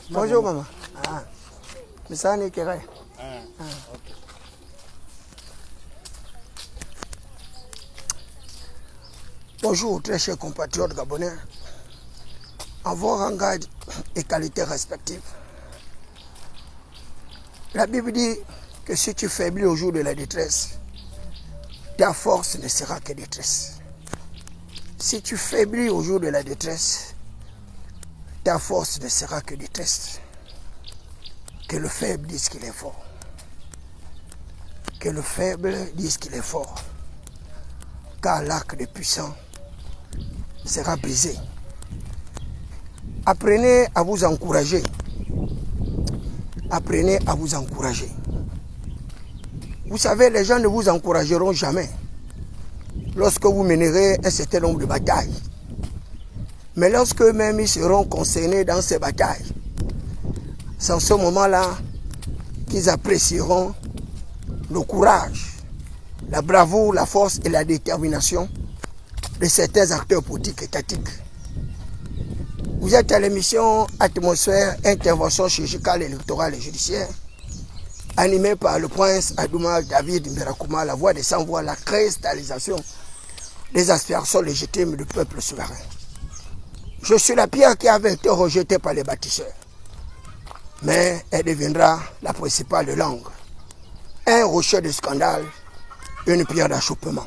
Bonjour maman. Mais ça n'est que rien. Bonjour très chers compatriotes gabonais. En vos rangs et qualités respectives. La Bible dit que si tu faiblis au jour de la détresse, ta force ne sera que détresse. Si tu faiblis au jour de la détresse, ta force ne sera que détresse. Que le faible dise qu'il est fort. Que le faible dise qu'il est fort. Car l'arc des puissants sera brisé. Apprenez à vous encourager. Apprenez à vous encourager. Vous savez, les gens ne vous encourageront jamais lorsque vous mènerez un certain nombre de batailles. Mais lorsque même ils seront concernés dans ces batailles, c'est en ce moment-là qu'ils apprécieront le courage, la bravoure, la force et la détermination de certains acteurs politiques étatiques. Vous êtes à l'émission Atmosphère, intervention chirurgicale, électorale et judiciaire, animée par le prince Adouma David Mberakouma, la voix des sans-voix, la cristallisation des aspirations légitimes du peuple souverain. Je suis la pierre qui avait été rejetée par les bâtisseurs, mais elle deviendra la principale langue, un rocher de scandale, une pierre d'achoppement.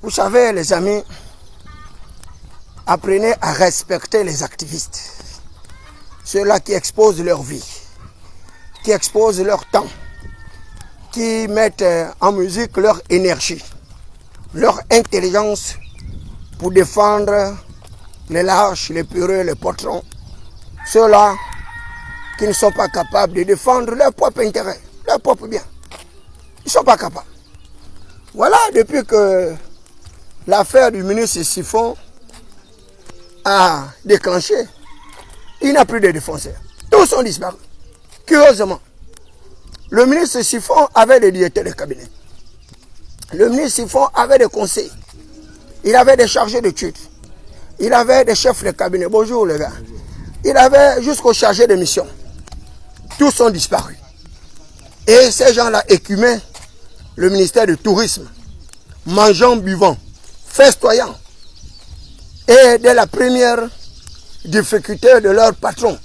Vous savez, les amis, apprenez à respecter les activistes, ceux-là qui exposent leur vie, qui exposent leur temps, qui mettent en musique leur énergie, leur intelligence pour défendre les lâches, les peureux, les patrons, ceux-là qui ne sont pas capables de défendre leur propre intérêt, leur propre bien. Ils ne sont pas capables. Voilà, depuis que l'affaire du ministre Siphon a déclenché, il n'y a plus de défenseurs. Tous sont disparus. Curieusement, le ministre Siphon avait des directeurs de cabinet. Le ministre Siphon avait des conseils. Il avait des chargés d'études. Il avait des chefs de cabinet. Bonjour les gars. Il avait jusqu'aux chargés de mission. Tous sont disparus. Et ces gens-là écumaient le ministère du Tourisme, mangeant, buvant, festoyant. Et dès la première difficulté de leur patron,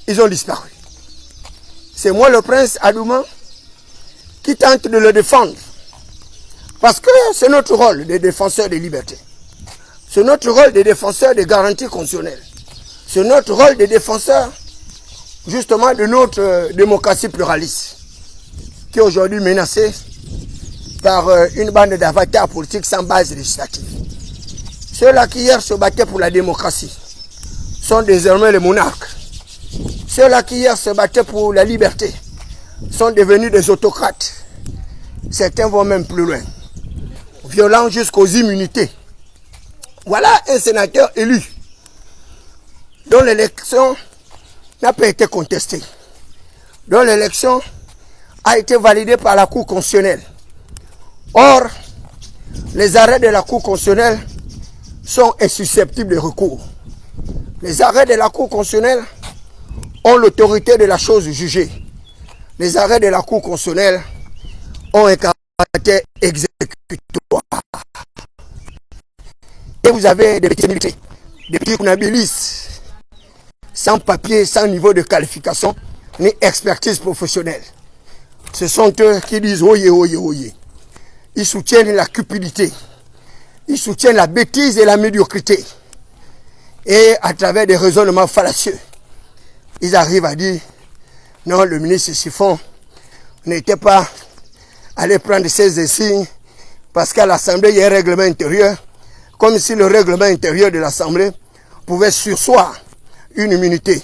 ils ont disparu. C'est moi le prince Adouma qui tente de le défendre. Parce que c'est notre rôle de défenseur des libertés. C'est notre rôle de défenseur des garanties constitutionnelles. C'est notre rôle de défenseur justement de notre démocratie pluraliste qui est aujourd'hui menacée par une bande d'avatars politiques sans base législative. Ceux-là qui hier se battaient pour la démocratie sont désormais les monarques. Ceux-là qui hier se battaient pour la liberté sont devenus des autocrates. Certains vont même plus loin, violents jusqu'aux immunités. Voilà un sénateur élu dont l'élection n'a pas été contestée, dont l'élection a été validée par la Cour constitutionnelle. Or, les arrêts de la Cour constitutionnelle sont insusceptibles de recours. Les arrêts de la Cour constitutionnelle ont l'autorité de la chose jugée. Les arrêts de la Cour constitutionnelle ont un caractère exécutoire. Et vous avez des petits militaires, des petits kunabilis, sans papier, sans niveau de qualification, ni expertise professionnelle. Ce sont eux qui disent oye, oye, oye. Ils soutiennent la cupidité. Ils soutiennent la bêtise et la médiocrité. Et à travers des raisonnements fallacieux, ils arrivent à dire non, le ministre Siphon n'était pas allé prendre ses insignes parce qu'à l'Assemblée, il y a un règlement intérieur, comme si le règlement intérieur de l'Assemblée pouvait surseoir une immunité,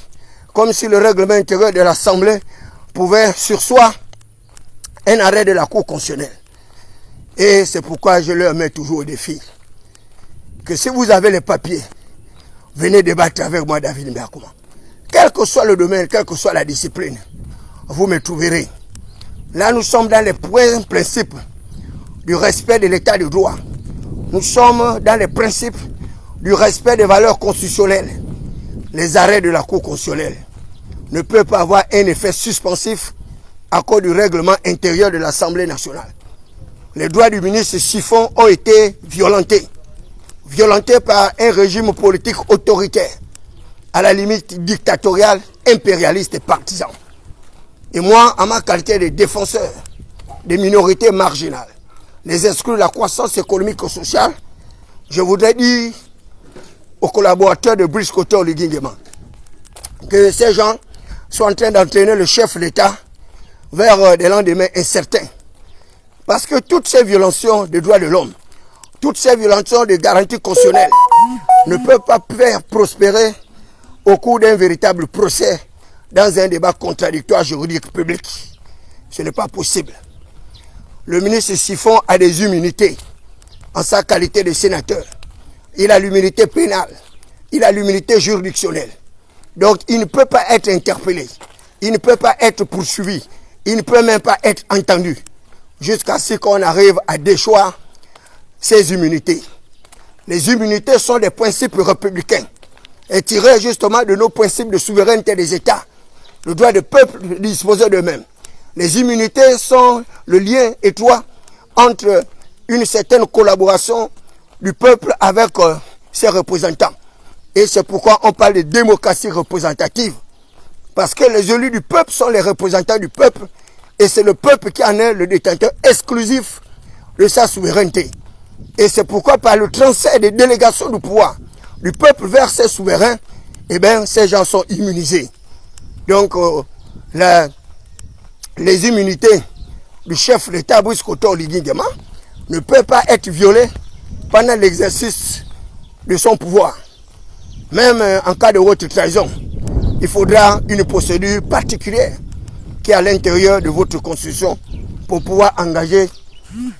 comme si le règlement intérieur de l'Assemblée pouvait surseoir un arrêt de la Cour constitutionnelle. Et c'est pourquoi je leur mets toujours au défi que si vous avez les papiers, venez débattre avec moi, David Mberakouma. Quel que soit le domaine, quelle que soit la discipline, vous me trouverez. Là, nous sommes dans les principes du respect de l'état de droit. Nous sommes dans les principes du respect des valeurs constitutionnelles, les arrêts de la Cour constitutionnelle ne peuvent pas avoir un effet suspensif à cause du règlement intérieur de l'Assemblée nationale. Les droits du ministre Siphon ont été violentés par un régime politique autoritaire, à la limite dictatorial, impérialiste et partisan. Et moi, en ma qualité de défenseur des minorités marginales, les exclus de la croissance économique et sociale, je voudrais dire aux collaborateurs de Brice Côté Oligui Nguema que ces gens sont en train d'entraîner le chef de l'État vers des lendemains incertains. Parce que toutes ces violations des droits de l'homme, toutes ces violations des garanties constitutionnelles ne peuvent pas faire prospérer au cours d'un véritable procès dans un débat contradictoire juridique public. Ce n'est pas possible. Le ministre Siphon a des immunités en sa qualité de sénateur. Il a l'immunité pénale, il a l'immunité juridictionnelle. Donc il ne peut pas être interpellé, il ne peut pas être poursuivi, il ne peut même pas être entendu jusqu'à ce qu'on arrive à déchoir ses immunités. Les immunités sont des principes républicains et tirés justement de nos principes de souveraineté des États, le droit des peuples de disposer d'eux-mêmes. Les immunités sont le lien étroit entre une certaine collaboration du peuple avec ses représentants. Et c'est pourquoi on parle de démocratie représentative. Parce que les élus du peuple sont les représentants du peuple et c'est le peuple qui en est le détenteur exclusif de sa souveraineté. Et c'est pourquoi par le transfert des délégations du pouvoir du peuple vers ses souverains, eh bien, ces gens sont immunisés. Donc, les immunités du chef de l'État, Brice Côté Oligui Nguema, ne peuvent pas être violées pendant l'exercice de son pouvoir. Même en cas de haute trahison, il faudra une procédure particulière qui est à l'intérieur de votre constitution pour pouvoir engager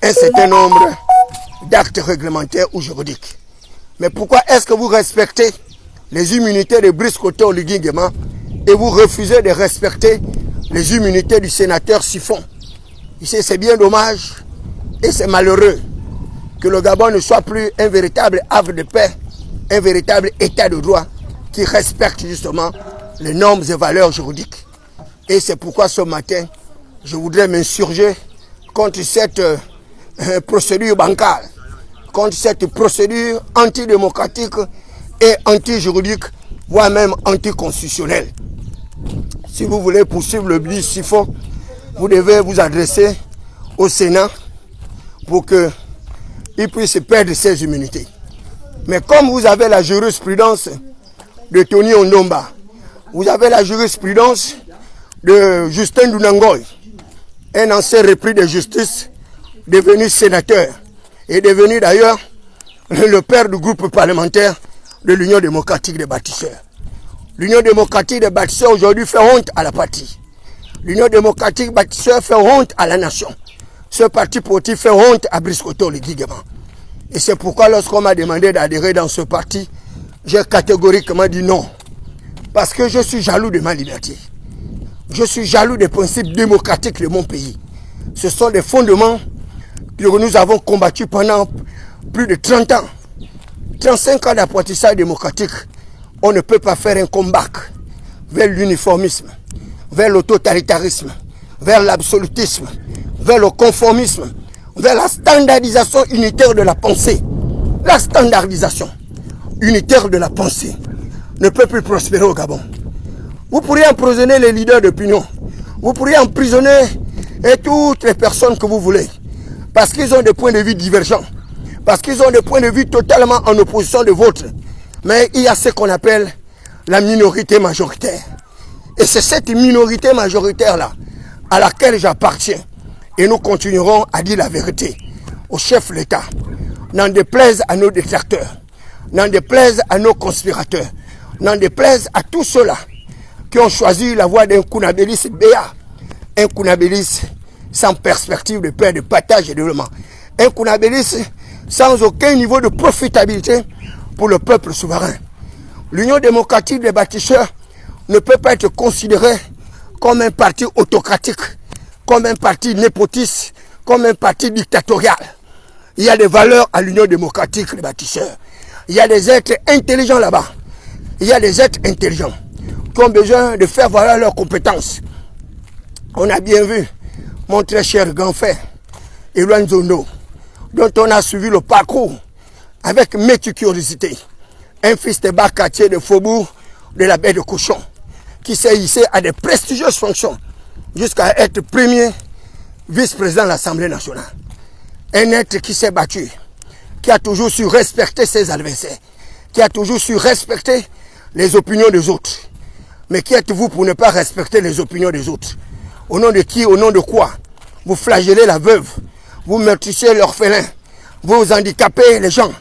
un certain nombre d'actes réglementaires ou juridiques. Mais pourquoi est-ce que vous respectez les immunités de Brice Côté Oligui Nguema et vous refusez de respecter les immunités du sénateur Siphon? Ici, c'est bien dommage et c'est malheureux que le Gabon ne soit plus un véritable havre de paix, un véritable état de droit qui respecte justement les normes et valeurs juridiques. Et c'est pourquoi ce matin, je voudrais m'insurger contre cette procédure bancale, contre cette procédure antidémocratique et anti-juridique, voire même anticonstitutionnelle. Si vous voulez poursuivre le ministre Siphon, vous devez vous adresser au Sénat pour qu'il puisse perdre ses immunités. Mais comme vous avez la jurisprudence de Tony Ondomba, vous avez la jurisprudence de Justin Dunangoy, un ancien repris de justice, devenu sénateur, et devenu d'ailleurs le père du groupe parlementaire de l'Union démocratique des bâtisseurs. L'Union démocratique des bâtisseurs aujourd'hui fait honte à la partie. L'Union démocratique des bâtisseurs fait honte à la nation. Ce parti politique fait honte à Brice Côté Oligui Nguema. Et c'est pourquoi lorsqu'on m'a demandé d'adhérer dans ce parti, j'ai catégoriquement dit non. Parce que je suis jaloux de ma liberté. Je suis jaloux des principes démocratiques de mon pays. Ce sont des fondements que nous avons combattus pendant plus de 30 ans. 35 ans d'apprentissage démocratique. On ne peut pas faire un combat vers l'uniformisme, vers le totalitarisme, vers l'absolutisme, vers le conformisme, vers la standardisation unitaire de la pensée. La standardisation unitaire de la pensée ne peut plus prospérer au Gabon. Vous pourriez emprisonner les leaders d'opinion. Vous pourriez emprisonner toutes les personnes que vous voulez. Parce qu'ils ont des points de vue divergents. Parce qu'ils ont des points de vue totalement en opposition de vôtres. Mais il y a ce qu'on appelle la minorité majoritaire. Et c'est cette minorité majoritaire-là à laquelle j'appartiens. Et nous continuerons à dire la vérité au chef de l'État. N'en déplaise à nos détracteurs. N'en déplaise à nos conspirateurs. N'en déplaise à tous ceux-là qui ont choisi la voie d'un Kounabélis béat. Un Kounabélis sans perspective de paix, de partage et de développement. Un Kounabélis sans aucun niveau de profitabilité pour le peuple souverain. L'Union démocratique des bâtisseurs ne peut pas être considérée comme un parti autocratique, comme un parti népotiste, comme un parti dictatorial. Il y a des valeurs à l'Union démocratique des bâtisseurs. Il y a des êtres intelligents là-bas. Il y a des êtres intelligents qui ont besoin de faire valoir leurs compétences. On a bien vu mon très cher grand frère, Eloine Zondo, dont on a suivi le parcours avec méticulosité. Un fils de bas quartier de Faubourg de la baie de Cochon, qui s'est hissé à des prestigieuses fonctions jusqu'à être premier vice-président de l'Assemblée nationale. Un être qui s'est battu, qui a toujours su respecter ses adversaires, qui a toujours su respecter les opinions des autres. Mais qui êtes-vous pour ne pas respecter les opinions des autres? Au nom de qui, au nom de quoi? Vous flagellez la veuve, vous meurtrissez l'orphelin, vous handicapez les gens,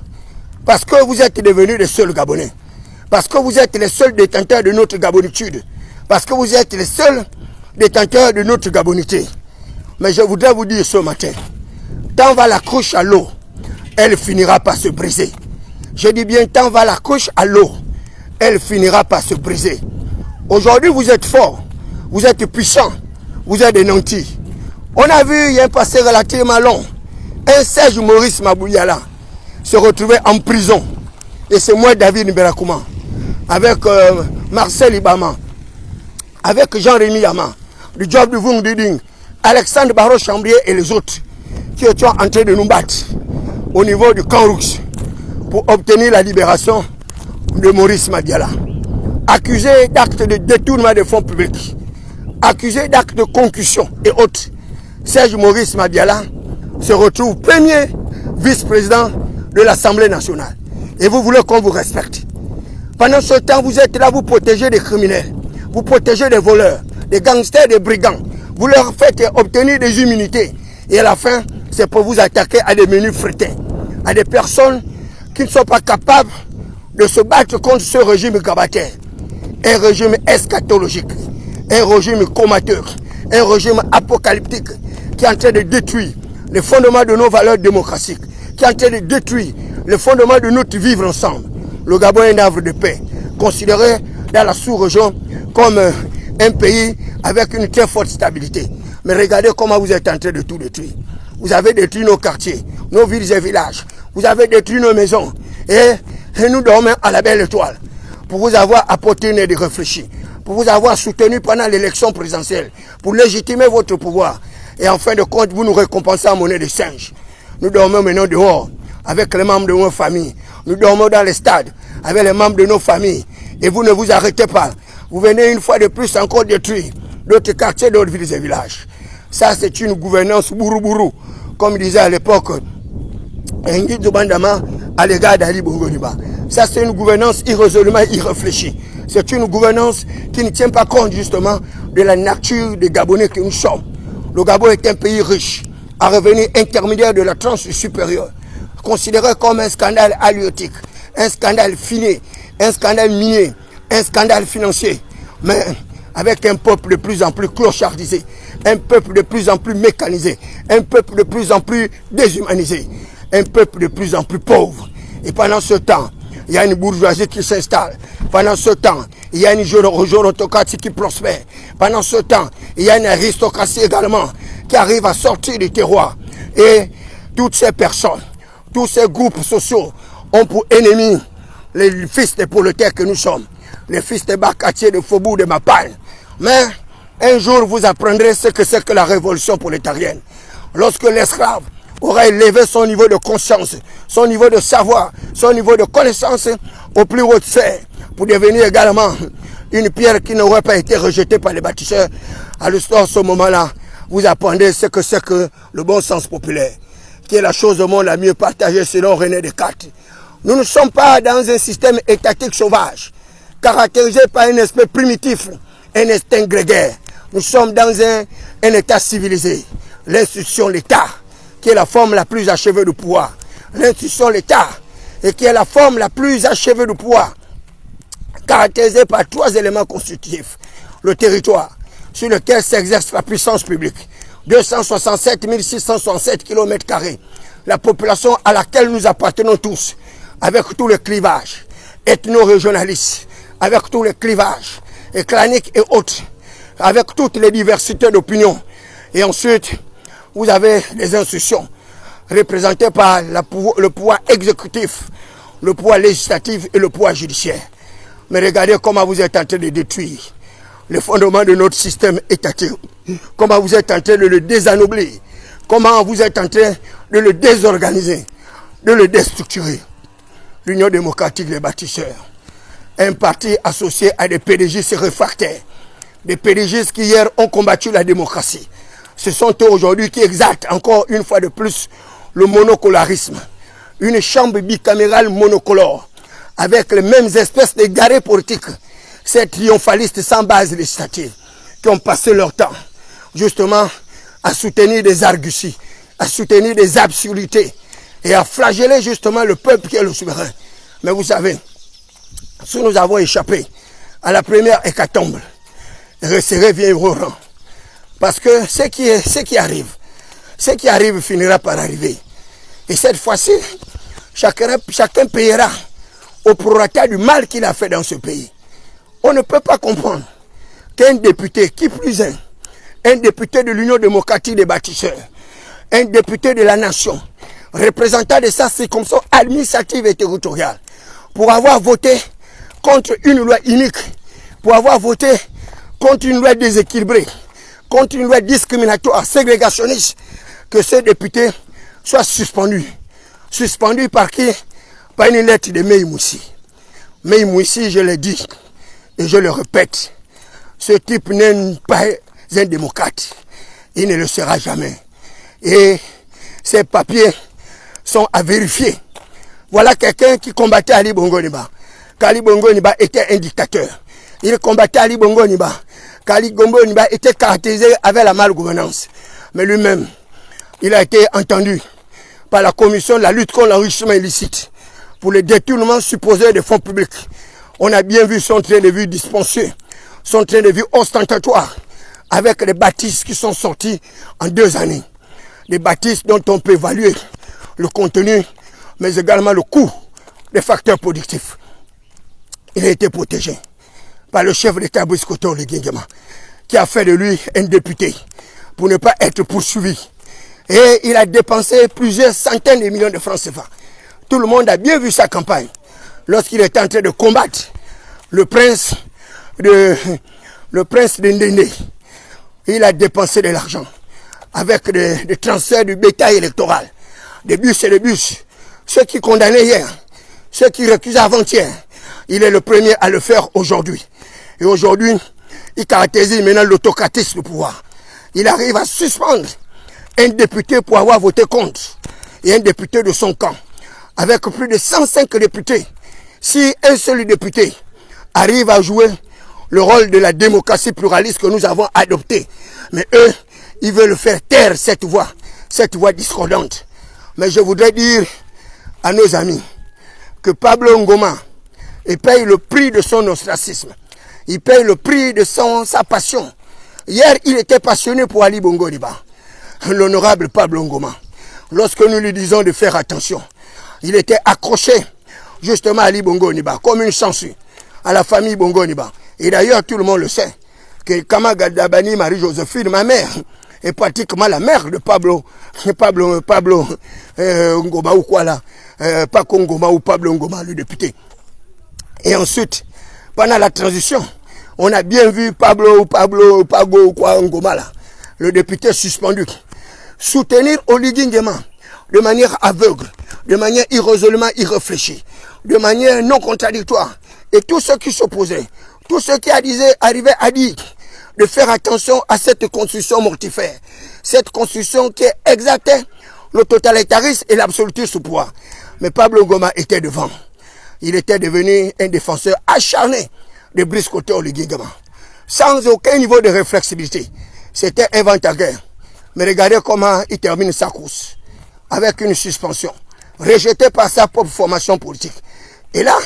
parce que vous êtes devenus les seuls Gabonais, parce que vous êtes les seuls détenteurs de notre gabonitude, parce que vous êtes les seuls détenteurs de notre gabonité. Mais je voudrais vous dire ce matin, tant va la cruche à l'eau, elle finira par se briser. Je dis bien, tant va la cruche à l'eau, elle finira par se briser. Aujourd'hui, vous êtes forts, vous êtes puissants, vous êtes des nantis. On a vu, il y a un passé relativement long, un Serge Maurice Mabouyala se retrouvait en prison. Et c'est moi, David Mberakouma, avec Marcel Ibama, avec Jean-Rémy Yama, du Job du Vung Diding, Alexandre Barreau-Chambrier et les autres qui étaient en train de nous battre au niveau du camp Roux pour obtenir la libération de Maurice Madiala. Accusé d'actes de détournement des fonds publics, accusé d'actes de concussion et autres, Serge Maurice Madiala se retrouve premier vice-président de l'Assemblée nationale. Et vous voulez qu'on vous respecte. Pendant ce temps, vous êtes là, vous protégez des criminels, vous protégez des voleurs, des gangsters, des brigands. Vous leur faites obtenir des immunités. Et à la fin, c'est pour vous attaquer à des menus frétins, à des personnes qui ne sont pas capables de se battre contre ce régime grabataire. Un régime eschatologique, un régime comateur, un régime apocalyptique qui est en train de détruire les fondements de nos valeurs démocratiques, qui est en train de détruire les fondements de notre vivre ensemble. Le Gabon est un havre de paix, considéré dans la sous-région comme un pays avec une très forte stabilité. Mais regardez comment vous êtes en train de tout détruire. Vous avez détruit nos quartiers, nos villes et villages. Vous avez détruit nos maisons. Et nous dormons à la belle étoile. Pour vous avoir apporté une aide réfléchie. Pour vous avoir soutenu pendant l'élection présidentielle. Pour légitimer votre pouvoir. Et en fin de compte, vous nous récompensez en monnaie de singe. Nous dormons maintenant dehors avec les membres de nos familles. Nous dormons dans les stades avec les membres de nos familles. Et vous ne vous arrêtez pas. Vous venez une fois de plus encore détruire d'autres quartiers, d'autres villes et villages. Ça, c'est une gouvernance bourou-bourou, comme disait à l'époque Nguy Bandama à l'égard d'Ali Bongo-Niba. Ça, c'est une gouvernance irrésolument irréfléchie. C'est une gouvernance qui ne tient pas compte justement de la nature des Gabonais que nous sommes. Le Gabon est un pays riche, à revenu intermédiaire de la tranche supérieure, considéré comme un scandale halieutique, un scandale fini, un scandale minier, un scandale financier, mais avec un peuple de plus en plus clochardisé, un peuple de plus en plus mécanisé, un peuple de plus en plus déshumanisé, un peuple de plus en plus pauvre. Et pendant ce temps, il y a une bourgeoisie qui s'installe. Pendant ce temps, il y a une gérontocratie qui prospère. Pendant ce temps, il y a une aristocratie également qui arrive à sortir du terroir. Et toutes ces personnes, tous ces groupes sociaux ont pour ennemis les fils des prolétaires que nous sommes, les fils des bas quartiers de Faubourg de Mapagne. Mais un jour, vous apprendrez ce que c'est que la révolution prolétarienne. Lorsque l'esclave aura élevé son niveau de conscience, son niveau de savoir, son niveau de connaissance au plus haut de serre, pour devenir également une pierre qui n'aurait pas été rejetée par les bâtisseurs. À ce moment-là, vous apprendrez ce que c'est que le bon sens populaire, qui est la chose au monde la mieux partagée selon René Descartes. Nous ne sommes pas dans un système étatique sauvage, caractérisé par un esprit primitif, un instinct grégaire. Nous sommes dans un état civilisé. L'institution, l'État, qui est la forme la plus achevée du pouvoir. L'institution, l'État, et qui est la forme la plus achevée du pouvoir, caractérisée par trois éléments constitutifs. Le territoire, sur lequel s'exerce la puissance publique, 267 667 km². La population à laquelle nous appartenons tous, avec tous les clivages ethno-régionalistes, avec tous les clivages claniques et autres, avec toutes les diversités d'opinions. Et ensuite, vous avez les institutions représentées par le pouvoir exécutif, le pouvoir législatif et le pouvoir judiciaire. Mais regardez comment vous êtes en train de détruire les fondements de notre système étatique. Comment vous êtes en train de le désanobler. Comment vous êtes en train de le désorganiser, de le déstructurer. L'Union démocratique des bâtisseurs, un parti associé à des PDGistes réfractaires, des PDGistes qui hier ont combattu la démocratie. Ce sont eux aujourd'hui qui exaltent encore une fois de plus le monocolorisme. Une chambre bicamérale monocolore, avec les mêmes espèces d'égarés politiques, ces triomphalistes sans base législative, qui ont passé leur temps justement à soutenir des arguties, à soutenir des absurdités et à flageller justement le peuple qui est le souverain. Mais vous savez, si nous avons échappé à la première hécatombe, resserrez bien au rang. Parce que ce qui arrive finira par arriver. Et cette fois-ci, chacun payera au prorata du mal qu'il a fait dans ce pays. On ne peut pas comprendre qu'un député, qui plus est, un député de l'Union démocratique des bâtisseurs, un député de la nation, représentant de sa circonscription administrative et territoriale, pour avoir voté contre une loi unique, pour avoir voté contre une loi déséquilibrée, contre une loi discriminatoire, ségrégationniste, que ce député soit suspendu. Suspendu par qui? Par une lettre de Meï Moussi. Meï Moussi, je l'ai dit, et je le répète, ce type n'est pas un démocrate. Il ne le sera jamais. Et ces papiers sont à vérifier. Voilà quelqu'un qui combattait Ali Bongo Ondimba. Ali Bongo Ondimba était un dictateur. Il combattait Ali Bongo Ondimba. Ali Bongo Ondimba était caractérisé avec la malgouvernance. Mais lui-même, il a été entendu par la commission de la lutte contre l'enrichissement illicite pour le détournement supposé des fonds publics. On a bien vu son train de vie dispensieux, son train de vie ostentatoire, avec les bâtisses qui sont sortis en 2 années. Des bâtisses dont on peut évaluer le contenu, mais également le coût des facteurs productifs. Il a été protégé par le chef d'État Brice Oligui Nguema, qui a fait de lui un député pour ne pas être poursuivi. Et il a dépensé plusieurs centaines de millions de francs CFA. Tout le monde a bien vu sa campagne lorsqu'il était en train de combattre le prince de Ndéné. Il a dépensé de l'argent avec des transferts du bétail électoral, des bus et des bus. Ceux qui condamnaient hier, ceux qui récusaient avant-hier, il est le premier à le faire aujourd'hui. Et aujourd'hui, il caractérise maintenant l'autocratisme du pouvoir. Il arrive à suspendre un député pour avoir voté contre et un député de son camp, avec plus de 105 députés. Si un seul député arrive à jouer le rôle de la démocratie pluraliste que nous avons adopté, mais eux, ils veulent faire taire cette voix discordante. Mais je voudrais dire à nos amis que Pablo Ngoma, il paye le prix de son ostracisme. Il paye le prix de sa passion. Hier, il était passionné pour Ali Bongo Ondimba. L'honorable Pablo Ngoma, lorsque nous lui disons de faire attention, il était accroché justement à Ali Bongo Ondimba, comme une censure à la famille Bongo Ondimba. Et d'ailleurs, tout le monde le sait, que Kama Gadabani Marie-Joséphine, ma mère, est pratiquement la mère de Pablo Ngoma ou quoi là, Paco Ngoma ou Pablo Ngoma, le député. Et ensuite, pendant la transition, on a bien vu Pago ou quoi Ngoma là, le député suspendu, soutenir Oligui Nguema de manière aveugle, de manière irrésolument irréfléchie, de manière non contradictoire. Et tous ceux qui s'opposaient, tous ceux qui arrivaient à dire de faire attention à cette constitution mortifère, cette constitution qui exaltait le totalitarisme et l'absolutisme au pouvoir. Mais Pablo Ngoma était devant. Il était devenu un défenseur acharné de Brice Oligui Nguema, sans aucun niveau de réflexibilité. C'était un vent-à-guerre. Mais regardez comment il termine sa course, avec une suspension, rejeté par sa propre formation politique. Et là,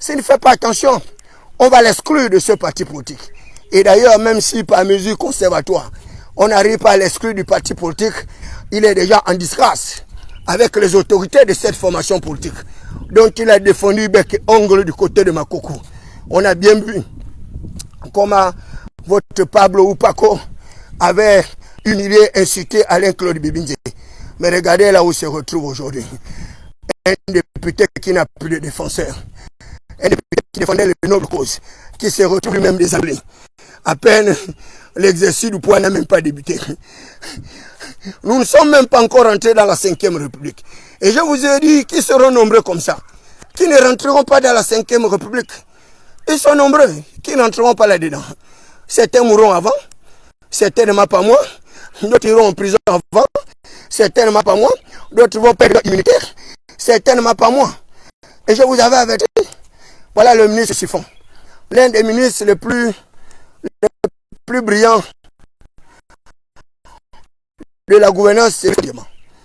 s'il ne fait pas attention, on va l'exclure de ce parti politique. Et d'ailleurs, même si par mesure conservatoire, on n'arrive pas à l'exclure du parti politique, il est déjà en disgrâce avec les autorités de cette formation politique, dont il a défendu bec et ongle du côté de Makoko. On a bien vu comment votre Pablo ou Paco avait humilié, insulté Alain Claude Bibinze. Mais regardez là où il se retrouve aujourd'hui. Un député qui n'a plus de défenseur. Un député qui défendait les nobles causes, qui se retrouve lui-même désarmé. À peine l'exercice du pouvoir n'a même pas débuté. Nous ne sommes même pas encore entrés dans la 5e République. Et je vous ai dit qu'ils seront nombreux comme ça, qui ne rentreront pas dans la 5e République. Ils sont nombreux, qui n'entreront pas là-dedans. Certains mourront avant, certainement pas moi. D'autres iront en prison avant, certainement pas moi. D'autres vont perdre leur immunité, certainement pas moi. Et je vous avais averti. Voilà le ministre Chiffon. L'un des ministres les plus brillants de la gouvernance, c'est le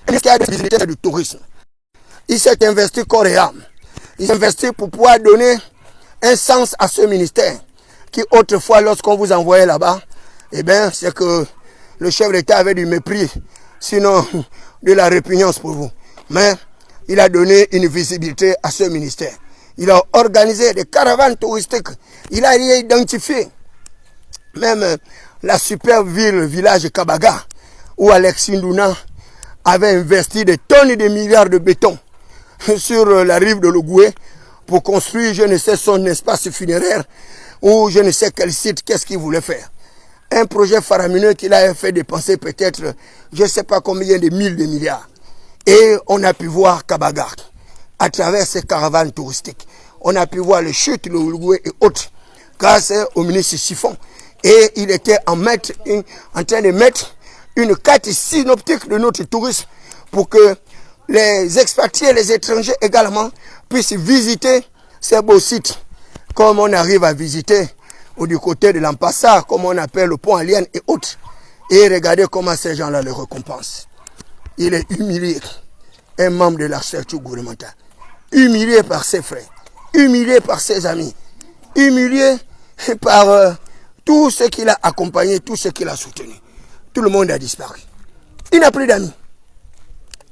ministre qui a des visibilité du tourisme. Il s'est investi corps et âme. Il s'est investi pour pouvoir donner un sens à ce ministère qui autrefois, lorsqu'on vous envoyait là-bas, eh bien, c'est que le chef d'État avait du mépris, sinon de la répugnance pour vous. Mais il a donné une visibilité à ce ministère. Il a organisé des caravanes touristiques. Il a identifié même la superbe village Kabaga, où Alexis Ndouna avait investi des tonnes et des milliards de béton sur la rive de l'Ogooué pour construire, je ne sais, son espace funéraire ou je ne sais quel site, qu'est-ce qu'il voulait faire. Un projet faramineux qu'il a fait dépenser peut-être, je ne sais pas combien de milliards. Et on a pu voir Kabaga à travers ces caravanes touristiques. On a pu voir les chutes, le Ogooué et autres, grâce au ministre Chiffon. Et il était en train de mettre une carte synoptique de notre tourisme pour que les expatriés et les étrangers également puissent visiter ces beaux sites, comme on arrive à visiter du côté de l'Ampassa, comme on appelle le pont Alien et autres. Et regardez comment ces gens-là le récompensent. Il est humilié, un membre de la structure gouvernementale, humilié par ses frères, humilié par ses amis, humilié par tout ce qu'il a accompagné, tout ce qu'il a soutenu. Tout le monde a disparu. Il n'a plus d'amis.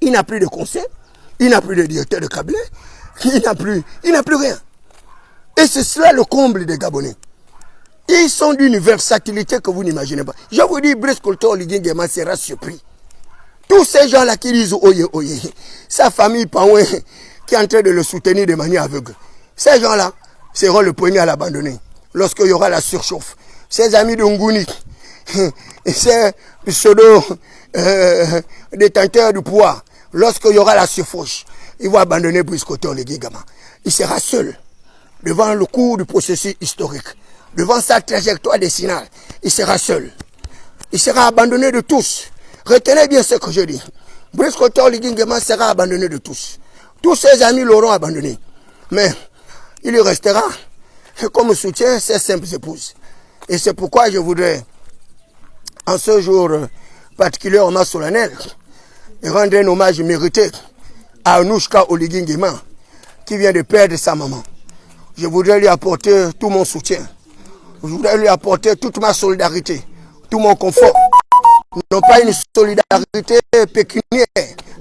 Il n'a plus de conseil. Il n'a plus de directeur de cabinet. Il n'a plus rien. Et c'est cela le comble des Gabonais. Ils sont d'une versatilité que vous n'imaginez pas. Je vous dis, Brice Colton Oligui sera surpris. Tous ces gens-là qui disent oye, oye, sa famille Paoué qui est en train de le soutenir de manière aveugle. Ces gens-là seront les premiers à l'abandonner lorsqu'il y aura la surchauffe. Ses amis de Nguni, ces pseudo-détenteurs du pouvoir, lorsqu'il y aura la surfauche, ils vont abandonner Brice Colton Oligui Nguema. Il sera seul devant le cours du processus historique, devant sa trajectoire décennale. Il sera seul. Il sera abandonné de tous. Retenez bien ce que je dis. Brice Colton Oligui Nguema sera abandonné de tous. Tous ses amis l'auront abandonné. Mais il lui restera comme soutien ses simples épouses. Et c'est pourquoi je voudrais, en ce jour particulièrement solennel, rendre un hommage mérité à Anouchka Oligui Nguema, qui vient de perdre sa maman. Je voudrais lui apporter tout mon soutien. Je voudrais lui apporter toute ma solidarité, tout mon confort. Non pas une solidarité pécuniaire,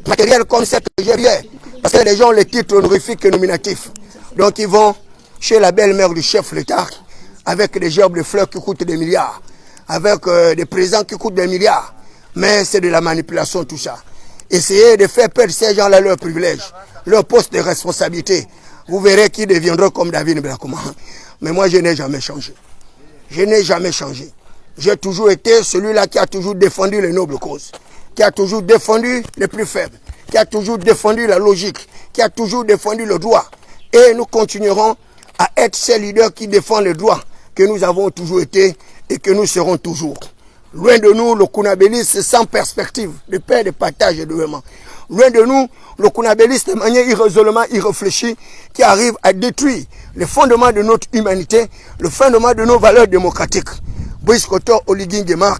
matérielle comme celle que j'ai hier. Parce que les gens ont les titres honorifiques et nominatifs. Donc ils vont chez la belle-mère du chef de l'État avec des gerbes de fleurs qui coûtent des milliards, avec des présents qui coûtent des milliards. Mais c'est de la manipulation tout ça. Essayez de faire perdre ces gens-là leurs privilèges, leur poste de responsabilité. Vous verrez qu'ils deviendront comme David Brakouma. Mais moi, je n'ai jamais changé. Je n'ai jamais changé. J'ai toujours été celui-là qui a toujours défendu les nobles causes, qui a toujours défendu les plus faibles, qui a toujours défendu la logique, qui a toujours défendu le droit. Et nous continuerons à être ces leaders qui défendent le droit que nous avons toujours été et que nous serons toujours. Loin de nous, le Kounabélisme sans perspective de paix, de partage et de développement. Loin de nous, le Kounabélisme de manière irraisonnablement irréfléchie qui arrive à détruire les fondements de notre humanité, le fondement de nos valeurs démocratiques. Brice Colton Oligui Nguema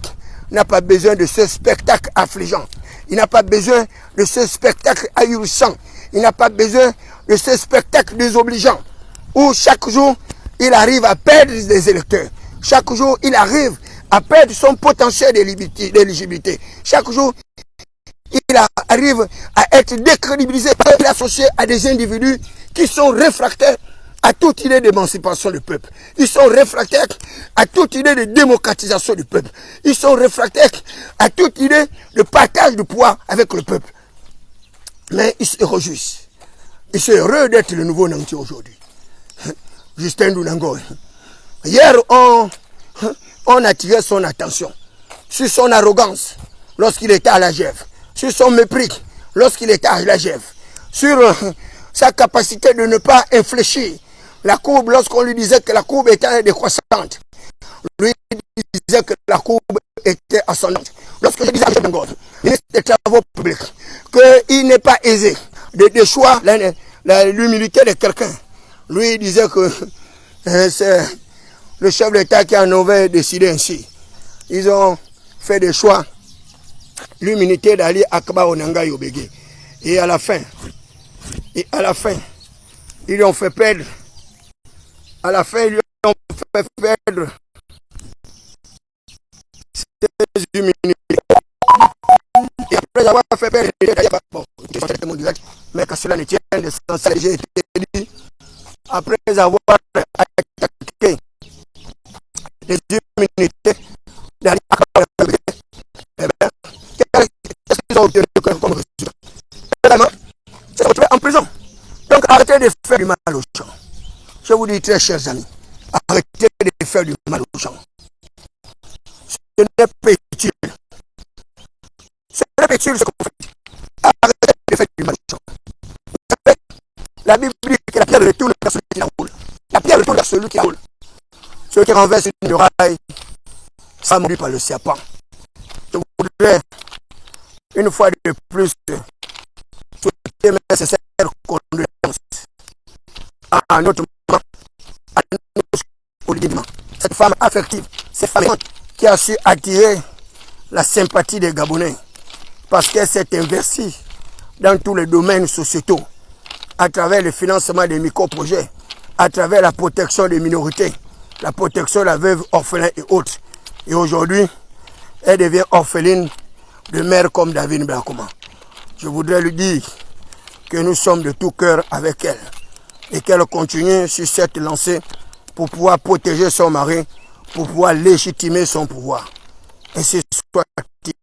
n'a pas besoin de ce spectacle affligeant. Il n'a pas besoin de ce spectacle ahurissant. Il n'a pas besoin de ce spectacle désobligeant où chaque jour, il arrive à perdre des électeurs. Chaque jour, il arrive à perdre son potentiel d'éligibilité. Chaque jour, il arrive à être décrédibilisé parce qu'il est associé à des individus qui sont réfractaires à toute idée d'émancipation du peuple. Ils sont réfractaires à toute idée de démocratisation du peuple. Ils sont réfractaires à toute idée de partage du pouvoir avec le peuple. Mais ils se réjouissent Il est heureux d'être le nouveau Nanti aujourd'hui. Justin Dunango. Hier, on attirait son attention sur son arrogance lorsqu'il était à la GEF, sur son mépris lorsqu'il était à la GEF, sur sa capacité de ne pas infléchir la courbe lorsqu'on lui disait que la courbe était décroissante. Lui disait que la courbe était ascendante. Lorsque je disais à M. Bengo, ministre des Travaux publics, qu'il n'est pas aisé de déchoir l'humilité de quelqu'un, lui disait que c'est le chef de l'État qui en avait décidé ainsi. Ils ont fait des choix, l'humilité d'Ali Akba Onanga Yobege. Et à la fin, ils lui ont fait perdre. À la fin, ils lui ont fait perdre ses humilités. Et après avoir fait perdre mais que cela ne tienne de sens, j'ai été dit, après avoir attaqué les humilités d'Ali Akba Yobege, eh bien, qu'est-ce qu'ils ont obtenu comme résultat? C'est retrouvé en prison. Donc arrêtez de faire du mal aux gens. Je vous dis très chers amis, arrêtez de faire du mal aux gens. Ce n'est pas utile. Ce n'est pas utile ce qu'on fait. Arrêtez de faire du mal aux gens. La Bible dit que la pierre retourne vers celui qui la roule. La pierre retourne vers celui qui la roule. Celui qui renverse une muraille, ça mourit par le serpent. Je voudrais une fois de plus souhaiter mes sincères condoléances à notre maman, à notre Olivier, cette femme affective, cette femme qui a su attirer la sympathie des Gabonais parce qu'elle s'est investie dans tous les domaines sociétaux à travers le financement des micro-projets, à travers la protection des minorités, la protection de la veuve, orphelin et autres. Et aujourd'hui, elle devient orpheline de mère comme David Blakoma. Je voudrais lui dire que nous sommes de tout cœur avec elle et qu'elle continue sur cette lancée pour pouvoir protéger son mari, pour pouvoir légitimer son pouvoir. Ainsi soit-il.